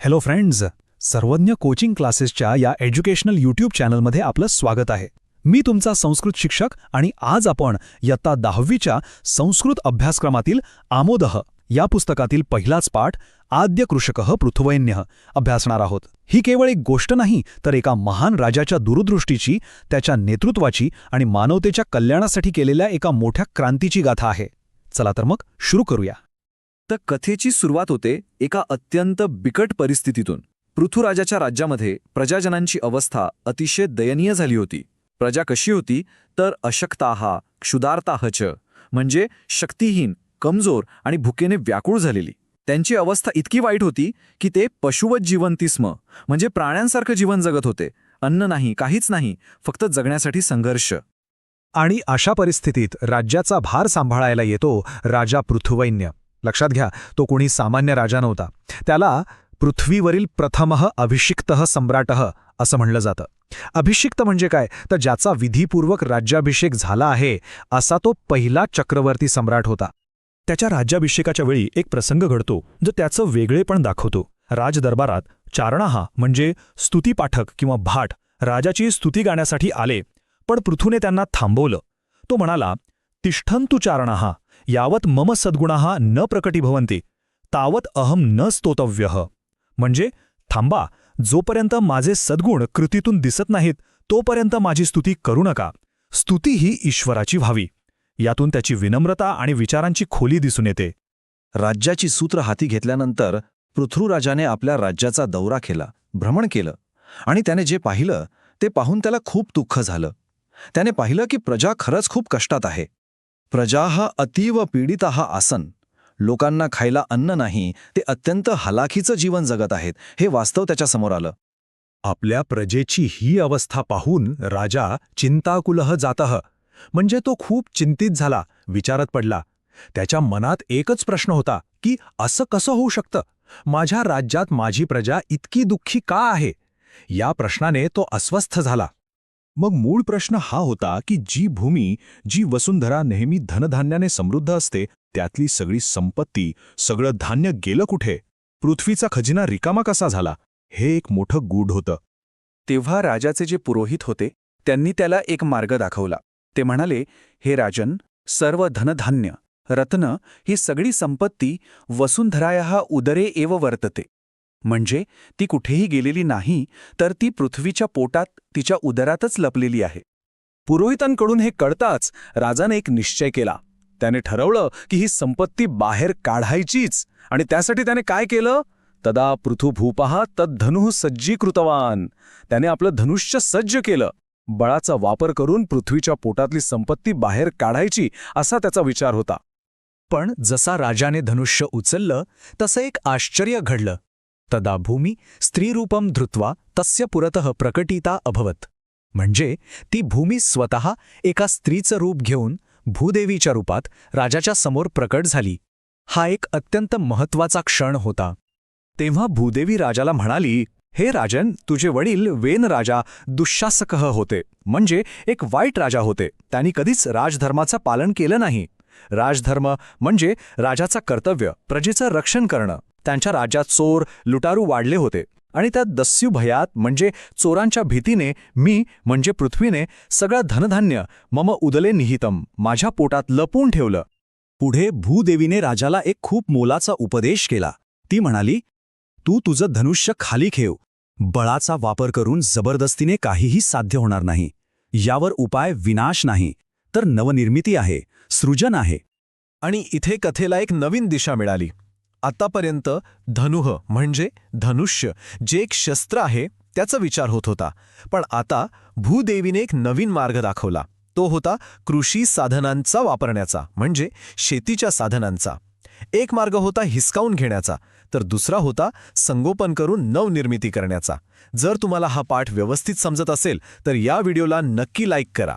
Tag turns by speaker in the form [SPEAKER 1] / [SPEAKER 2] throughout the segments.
[SPEAKER 1] Hello friends, सर्वज्ञ coaching क्लासेसच्या या एज्युकेशनल यूट्यूब चॅनलमध्ये आपलं स्वागत आहे. मी तुमचा संस्कृत शिक्षक आणि आज आपण इयत्ता 10वीच्या संस्कृत अभ्यासक्रमातील आमोदः या पुस्तकातील पहिलाच पाठ आद्य कृषकः पृथुवैन्यः अभ्यासणार आहोत. ही केवळ एक गोष्ट नाही, तर एका महान राजाच्या दूरदृष्टीची, त्याच्या नेतृत्वाची आणि मानवतेच्या कल्याणासाठी केलेल्या एका मोठ्या क्रांतीची गाथा आहे. चला तर मग सुरू करूया.
[SPEAKER 2] तर कथेची सुरुवात होते एका अत्यंत बिकट परिस्थितीतून. पृथुराजाच्या राज्यामध्ये प्रजाजनांची अवस्था अतिशय दयनीय झाली होती. प्रजा कशी होती तर अशक्ताः क्षुधार्ताः च, म्हणजे शक्तिहीन, कमजोर आणि भुकेने व्याकुळ झालेली. त्यांची अवस्था इतकी वाईट होती की ते पशुवत जीवंती स्म, म्हणजे प्राण्यांसारखं जीवन जगत होते. अन्न नाही, काहीच नाही, फक्त जगण्यासाठी संघर्ष.
[SPEAKER 1] आणि अशा परिस्थितीत राज्याचा भार सांभाळायला येतो राजा पृथुवैन्य. लक्षात घ्या, तो कोणी सामान्य राजा नव्हता. त्याला पृथ्वीवरील प्रथमः अभिषिक्तः सम्राटः असं म्हणलं जातं. अभिषिक्त म्हणजे काय, तर ज्याचा विधीपूर्वक राज्याभिषेक झाला आहे असा तो पहिला चक्रवर्ती सम्राट होता. त्याच्या राज्याभिषेकाच्या वेळी एक प्रसंग घडतो जो त्याचं वेगळेपण दाखवतो. राजदरबारात चारणाहा म्हणजे स्तुतीपाठक किंवा भाट राजाची स्तुती गाण्यासाठी आले, पण पृथूने त्यांना थांबवलं. तो म्हणाला, तिष्ठन्तु चारणाहा यावत मम सद्गुणाः न प्रकटीभवन्ति तावत अहम न स्तोतव्यः, म्हणजे थांबा, जोपर्यंत माझे सद्गुण कृतीतून दिसत नाहीत तोपर्यंत माझी स्तुती करू नका. स्तुती ही ईश्वराची व्हावी. यातून त्याची विनम्रता आणि विचारांची खोली दिसून येते.
[SPEAKER 2] राज्याची सूत्र हाती घेतल्यानंतर पृथ्वीराजाने आपल्या राज्याचा दौरा केला, भ्रमण केलं, आणि त्याने जे पाहिलं ते पाहून त्याला खूप दुःख झालं. त्याने पाहिलं की प्रजा खरंच खूप कष्टात आहे. प्रजाः अतीव पीडिताः आसन, लोकांना खायला अन्न नाही, ते अत्यंत हलाखीचं जीवन जगत आहेत, हे वास्तव त्याच्यासमोर आलं.
[SPEAKER 1] आपल्या प्रजेची ही अवस्था पाहून राजा चिंताकुलः जातः, म्हणजे तो खूप चिंतित झाला, विचारत पडला. त्याच्या मनात एकच प्रश्न होता की असं कसं होऊ शकतं, माझ्या राज्यात माझी प्रजा इतकी दुःखी का आहे. या प्रश्नाने तो अस्वस्थ झाला.
[SPEAKER 3] मग मूळ प्रश्न हा होता की जी भूमी, जी वसुंधरा नेहमी धनधान्याने समृद्ध असते, त्यातली सगळी संपत्ती, सगळं धान्य गेलं कुठे. पृथ्वीचा खजिना रिकामा कसा झाला, हे एक मोठं गूढ होतं.
[SPEAKER 2] तेव्हा राजाचे जे पुरोहित होते त्यांनी त्याला एक मार्ग दाखवला. ते म्हणाले, हे राजन, सर्व धनधान्य, रत्न ही सगळी संपत्ती वसुंधरायाः उदरे एव वर्तते, म्हणजे ती कुठेही गेलेली नाही, तर ती पृथ्वीच्या पोटात, तिच्या उदरातच लपलेली आहे.
[SPEAKER 3] पुरोहितांकडून हे कळताच राजाने एक निश्चय केला. त्याने ठरवलं की ही संपत्ती बाहेर काढायचीच, आणि त्यासाठी त्याने काय केलं, तदा पृथुभूपः तद्धनुः सज्जीकृतवान. त्याने आपलं धनुष्य सज्ज केलं. बळाचा वापर करून पृथ्वीच्या पोटातली संपत्ती बाहेर काढायची, असा त्याचा विचार होता.
[SPEAKER 1] पण जसा राजाने धनुष्य उचललं तसं एक आश्चर्य घडलं. तदा भूमी स्त्रीरूपम धृत्वा तस्य पुरतः प्रकटिता अभवत, म्हणजे ती भूमी स्वतः एका स्त्रीचं रूप घेऊन भूदेवीच्या रूपात राजाच्या समोर प्रकट झाली. हा एक अत्यंत महत्त्वाचा क्षण होता. तेव्हा भूदेवी राजाला म्हणाली, हे राजन, तुझे वडील वेन राजा दुःशासकः होते, म्हणजे एक वाईट राजा होते. त्यांनी कधीच राजधर्माचं पालन केलं नाही. राजधर्म म्हणजे राजाचा कर्तव्य, प्रजेचं रक्षण करणं. त्यांच्या राज्यात चोर, लुटारू वाढले होते, आणि त्या दस्यू भयात, म्हणजे चोरांच्या भीतीने, मी म्हणजे पृथ्वीने सगळं धनधान्य मम उदले निहितम, माझ्या पोटात लपवून ठेवलं.
[SPEAKER 3] पुढे भूदेवीने राजाला एक खूप मोलाचा उपदेश केला. ती म्हणाली, तू तुझं धनुष्य खाली ठेव. बळाचा वापर करून जबरदस्तीने काहीही साध्य होणार नाही. यावर उपाय विनाश नाही, तर नवनिर्मिती आहे, सृजन आहे.
[SPEAKER 4] आणि इथे कथेला एक नवीन दिशा मिळाली. आतापर्यंत धनुः म्हणजे धनुष्य, जे एक शस्त्र आहे, त्याचा विचार होत होता. पण आता भूदेवीने एक नवीन मार्ग दाखवला. तो होता कृषी साधनांचा वापरण्याचा, म्हणजे शेतीच्या साधनांचा. एक मार्ग होता हिसकावून घेण्याचा, तर दुसरा होता संगोपन करून नवनिर्मिती करण्याचा. जर तुम्हाला हा पाठ व्यवस्थित समजत असेल तर या व्हिडिओला नक्की लाईक करा.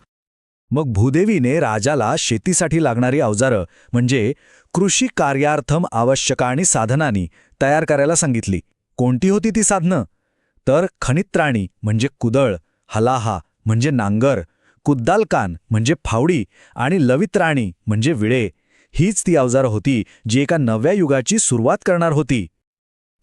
[SPEAKER 3] मग भूदेवीने राजाला शेतीसाठी लागणारी अवजारं, म्हणजे कृषी कार्यार्थम आवश्यकानी साधनानी तयार करायला सांगितली. कोणती होती ती साधनं, तर खनित्राणी म्हणजे कुदळ, हलाहा म्हणजे नांगर, कुद्दालकान म्हणजे फावडी, आणि लवित्राणी म्हणजे विळे. हीच ती अवजारं होती जी एका नव्या युगाची सुरुवात करणार होती.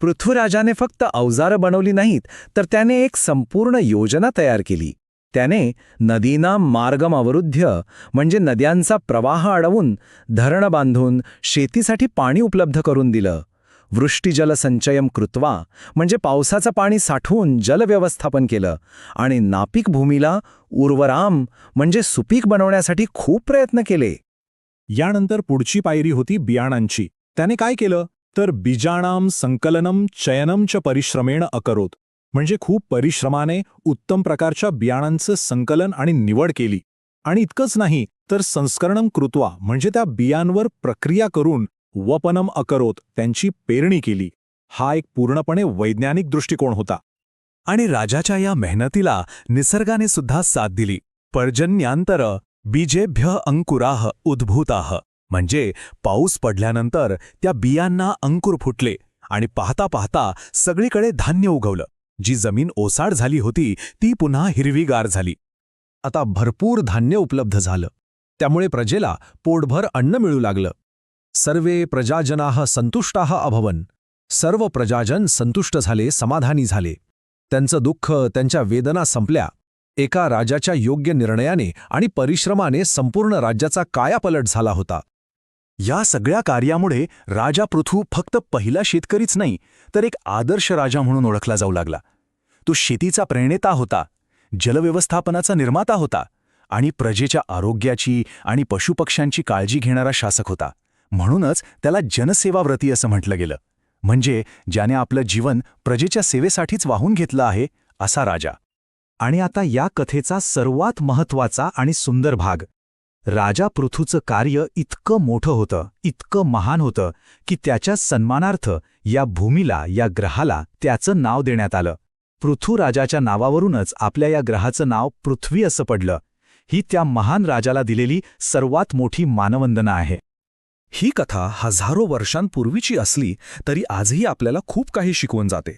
[SPEAKER 3] पृथ्वीराजाने फक्त अवजारं बनवली नाहीत, तर त्याने एक संपूर्ण योजना तयार केली. त्याने नदीना मार्गम अवरुद्ध्य म्हणजे नद्यांचा प्रवाह अडवून, धरणं बांधून शेतीसाठी पाणी उपलब्ध करून दिलं. वृष्टीजल संचयम कृत्वा म्हणजे पावसाचं पाणी साठवून जलव्यवस्थापन केलं. आणि नापीक भूमीला उर्वराम म्हणजे सुपीक बनवण्यासाठी खूप प्रयत्न केले.
[SPEAKER 5] यानंतर पुढची पायरी होती बियाणांची. त्याने काय केलं तर बीजाणाम संकलनम चयनम च परिश्रमेण अकरोत, म्हणजे खूप परिश्रमाने उत्तम प्रकारच्या बियाणांचं संकलन आणि निवड केली. आणि इतकंच नाही तर संस्करणम कृत्वा म्हणजे त्या बियांवर प्रक्रिया करून वपनम अकरोत त्यांची पेरणी केली. हा एक पूर्णपणे वैज्ञानिक दृष्टिकोन होता.
[SPEAKER 4] आणि राजाच्या या मेहनतीला निसर्गाने सुद्धा साथ दिली. पर्जन्यांतर बीजेभ्य अंकुराः उद्भूताः म्हणजे पाऊस पडल्यानंतर त्या बियांना अंकुर फुटले आणि पाहता पाहता सगळीकडे धान्य उगवलं. जी जमीन ओसाड झाली होती ती पुन्हा हिरवीगार झाली.
[SPEAKER 1] आता भरपूर धान्य उपलब्ध झालं. त्यामुळे प्रजेला पोटभर अन्न मिळू लागलं. सर्वे प्रजाजनाः संतुष्टाः अभवन. सर्व प्रजाजन संतुष्ट झाले, समाधानी झाले. त्यांचं दुःख, त्यांच्या वेदना संपल्या. एका राजाच्या योग्य निर्णयाने आणि परिश्रमाने संपूर्ण राज्याचा कायापलट झाला होता.
[SPEAKER 4] या सगळ्या कार्यामुळे राजा पृथू फक्त पहिला शेतकरीच नाही, तर एक आदर्श राजा म्हणून ओळखला जाऊ लागला. तो शेतीचा प्रणेता होता, जलव्यवस्थापनाचा निर्माता होता आणि प्रजेच्या आरोग्याची आणि पशुपक्ष्यांची काळजी घेणारा शासक होता. म्हणूनच त्याला जनसेवाव्रती असं म्हटलं गेलं, म्हणजे ज्याने आपलं जीवन प्रजेच्या सेवेसाठीच वाहून घेतलं आहे असा राजा.
[SPEAKER 1] आणि आता या कथेचा सर्वात महत्त्वाचा आणि सुंदर भाग. राजा पृथूचं कार्य इतकं मोठं होतं, इतकं महान होतं की त्याच्या सन्मानार्थ या भूमीला, या ग्रहाला त्याचं नाव देण्यात आलं. पृथू राजाच्या नावावरूनच आपल्या या ग्रहाचं नाव पृथ्वी असं पडलं. ही त्या महान राजाला दिलेली सर्वात मोठी मानवंदना आहे. ही कथा हजारो वर्षांपूर्वीची असली तरी आजही आपल्याला खूप काही शिकवून जाते.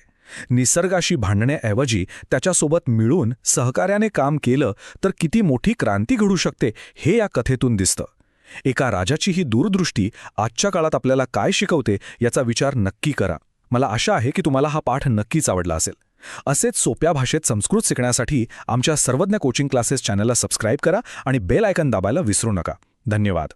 [SPEAKER 1] निसर्गाशी भांडण्याऐवजी त्याच्यासोबत मिळून सहकार्याने काम केलं तर किती मोठी क्रांती घडू शकते हे या कथेतून दिसतं. एका राजाची ही दूरदृष्टी आजच्या काळात आपल्याला काय शिकवते याचा विचार नक्की करा. मला आशा आहे की तुम्हाला हा पाठ नक्कीच आवडला असेल. असेच सोप्या भाषेत संस्कृत शिकण्यासाठी आमच्या सर्वज्ञ कोचिंग क्लासेस चॅनलला सबस्क्राईब करा आणि बेल आयकॉन दाबायला विसरू नका. धन्यवाद.